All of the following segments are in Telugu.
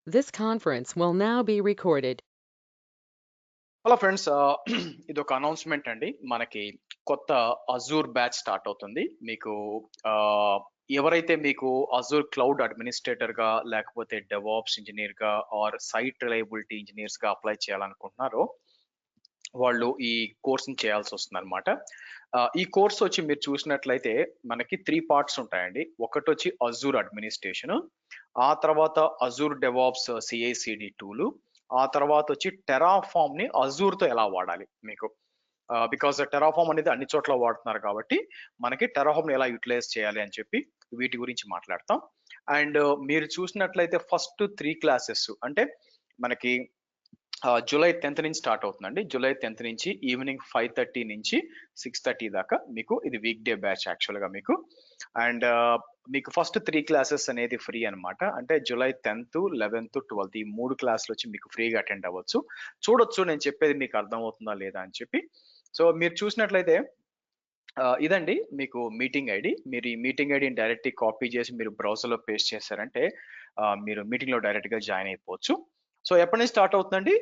This conference will now be recorded. Hello friends ఇది ఒక అనౌన్స్మెంట్ అండి. మనకి కొత్త అజూర్ బ్యాచ్ స్టార్ట్ అవుతుంది. మీకు ఎవరైతే మీకు అజూర్ క్లౌడ్ అడ్మినిస్ట్రేటర్ గా లేకపోతే డెవాప్స్ ఇంజనీర్ గా ఆర్ సైట్ రిలయబిలిటీ ఇంజనీర్స్ గా అప్లై చేయాలనుకుంటున్నారో వాళ్ళు ఈ కోర్స్ని చేయాల్సి వస్తుంది అనమాట. ఈ కోర్స్ వచ్చి మీరు చూసినట్లయితే మనకి 3 పార్ట్స్ ఉంటాయండి. ఒకటి వచ్చి అజూర్ అడ్మినిస్ట్రేషన్, ఆ తర్వాత అజూర్ డెవాప్స్ సిఐసిడి టూలు, ఆ తర్వాత వచ్చి టెరాఫామ్ ని అజూర్ తో ఎలా వాడాలి మీకు. బికాస్ టెరాఫామ్ అనేది అన్ని చోట్ల వాడుతున్నారు కాబట్టి మనకి టెరాఫామ్ ని ఎలా యూటిలైజ్ చేయాలి అని చెప్పి వీటి గురించి మాట్లాడతాం. అండ్ మీరు చూసినట్లయితే ఫస్ట్ 3 క్లాసెస్ అంటే మనకి జూలై 10th నుంచి స్టార్ట్ అవుతుందండి. జూలై 10th నుంచి ఈవినింగ్ 5:30 నుంచి 6:30 దాకా మీకు ఇది వీక్ డే బ్యాచ్ యాక్చువల్గా మీకు. అండ్ మీకు ఫస్ట్ 3 క్లాసెస్ అనేది ఫ్రీ అనమాట. అంటే జూలై 10th, 11th, 12th ఈ 3 క్లాసులు వచ్చి మీకు ఫ్రీగా అటెండ్ అవ్వచ్చు. చూడొచ్చు నేను చెప్పేది మీకు అర్థమవుతుందా లేదా అని చెప్పి. సో మీరు చూసినట్లయితే ఇదండి మీకు మీటింగ్ ఐడి. మీరు ఈ మీటింగ్ ఐడిని డైరెక్ట్ కాపీ చేసి మీరు బ్రౌజర్లో పేస్ట్ చేశారంటే మీరు మీటింగ్ లో డైరెక్ట్ గా జాయిన్ అయిపోవచ్చు. సో ఎప్పటి నుంచి స్టార్ట్ అవుతుందండి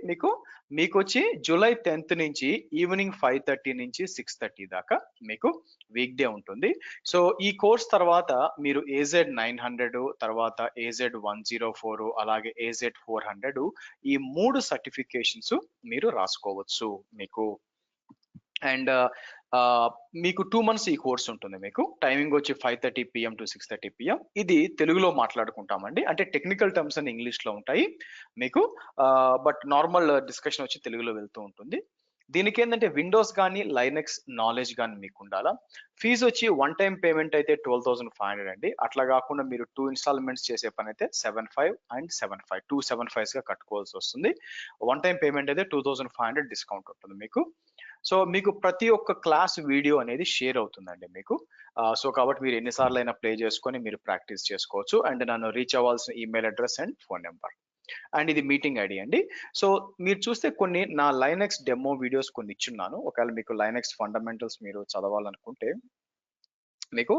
మీకు వచ్చి జూలై 10th నుంచి ఈవినింగ్ 5:30 నుంచి 6:30 దాకా మీకు వీక్ డే ఉంటుంది. సో ఈ కోర్స్ తర్వాత మీరు AZ 900 తర్వాత AZ 104 అలాగే AZ 400 ఈ 3 సర్టిఫికేషన్స్ మీరు రాసుకోవచ్చు మీకు. అండ్ మీకు 2 months ఈ కోర్స్ ఉంటుంది. మీకు టైమింగ్ వచ్చి 5:30 PM to 6:30 PM. ఇది తెలుగులో మాట్లాడుకుంటామండి. అంటే టెక్నికల్ టర్మ్స్ అన్ని ఇంగ్లీష్ లో ఉంటాయి మీకు. బట్ నార్మల్ డిస్కషన్ వచ్చి తెలుగులో వెళ్తూ ఉంటుంది. దీనికి ఏంటంటే విండోస్ కానీ లైనక్స్ నాలెడ్జ్ కానీ మీకు ఉండాలా. ఫీజు వచ్చి వన్ టైం పేమెంట్ అయితే 12,500 అండి. అట్లా కాకుండా మీరు 2 ఇన్స్టాల్మెంట్స్ చేసే పని అయితే 75 అండ్ 75 275 గా కట్టుకోవాల్సి వస్తుంది. వన్ టైం పేమెంట్ అయితే 2,500 డిస్కౌంట్ ఉంటుంది మీకు. సో మీకు ప్రతి ఒక్క క్లాస్ వీడియో అనేది షేర్ అవుతుందండి మీకు. సో కాబట్టి మీరు ఎన్నిసార్లు అయినా ప్లే చేసుకొని మీరు ప్రాక్టీస్ చేసుకోవచ్చు. అండ్ నన్ను రీచ్ అవ్వాల్సిన email address and phone number. And ఇది మీటింగ్ ఐడి అండి. సో మీరు చూస్తే కొన్ని నా లైనక్స్ డెమో వీడియోస్ కొన్ని ఇచ్చున్నాను. ఒకవేళ మీకు లైనక్స్ ఫండమెంటల్స్ మీరు చదవాలనుకుంటే మీకు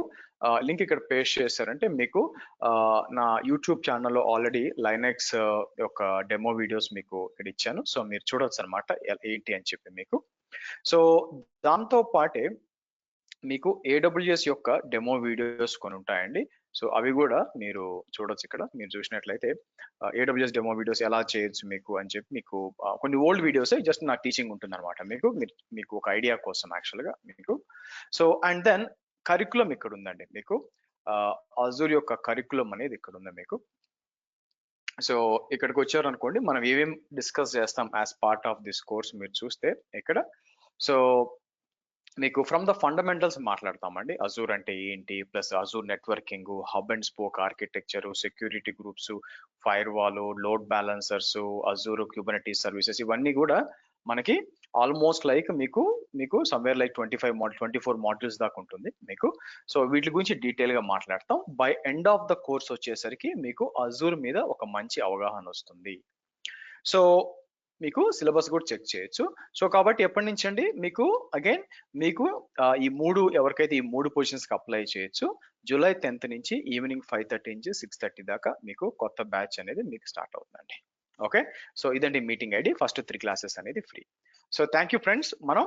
లింక్ ఇక్కడ పేస్ట్ చేశారంటే మీకు నా యూట్యూబ్ ఛానల్లో ఆల్రెడీ లైనక్స్ యొక్క డెమో వీడియోస్ మీకు ఇక్కడ ఇచ్చాను. సో మీరు చూడొచ్చు అనమాట ఏంటి అని చెప్పి మీకు. సో దాంతో పాటే మీకు AWS యొక్క డెమో వీడియోస్ కొన్ని ఉంటాయండి. సో అవి కూడా మీరు చూడొచ్చు ఇక్కడ. మీరు చూసినట్లయితే AWS డెమో వీడియోస్ ఎలా చేయొచ్చు మీకు అని చెప్పి మీకు కొన్ని ఓల్డ్ వీడియోస్ జస్ట్ నా టీచింగ్ ఉంటుంది అనమాట మీకు. మీకు ఒక ఐడియా కోసం యాక్చువల్గా మీకు. సో అండ్ దెన్ కరికులం ఇక్కడ ఉందండి మీకు. అజూర్ యొక్క కరికులం అనేది ఇక్కడ ఉంది మీకు. సో ఇక్కడికి వచ్చారనుకోండి మనం ఏమేమి డిస్కస్ చేస్తాం as part of this course మీరు చూస్తే ఇక్కడ. సో మీకు ఫ్రమ్ ద ఫండమెంటల్స్ మాట్లాడతామండి. అజూర్ అంటే ఏంటి, plus Azure networking, hub and spoke architecture, security groups, fire wall, load balancers, Azure Kubernetes services ఇవన్నీ కూడా మనకి ఆల్మోస్ట్ లైక్ మీకు సమ్వేర్ లైక్ 24 మాడ్యూల్స్ దాకా ఉంటుంది మీకు. సో వీటి గురించి డీటెయిల్ గా మాట్లాడతాం. By end of the course వచ్చేసరికి మీకు అజూర్ మీద ఒక మంచి అవగాహన వస్తుంది. సో మీకు సిలబస్ కూడా చెక్ చేయొచ్చు. సో కాబట్టి ఎప్పటి నుంచి అండి మీకు అగైన్ మీకు ఈ 3 ఎవరికైతే ఈ 3 పొజిషన్స్ కి అప్లై చేయొచ్చు. జూలై 10th నుంచి ఈవినింగ్ 5:30 నుంచి 6:30 దాకా మీకు కొత్త బ్యాచ్ అనేది మీకు స్టార్ట్ అవుతుందండి. ఓకే. సో ఇదండి మీటింగ్ ఐడి. ఫస్ట్ 3 క్లాసెస్ అనేది free. So thank you friends. మనం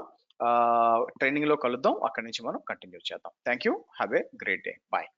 ట్రైనింగ్ లో కలుద్దాం. అక్కడి నుంచి మనం కంటిన్యూ చేద్దాం. Thank you. Have a great day. Bye.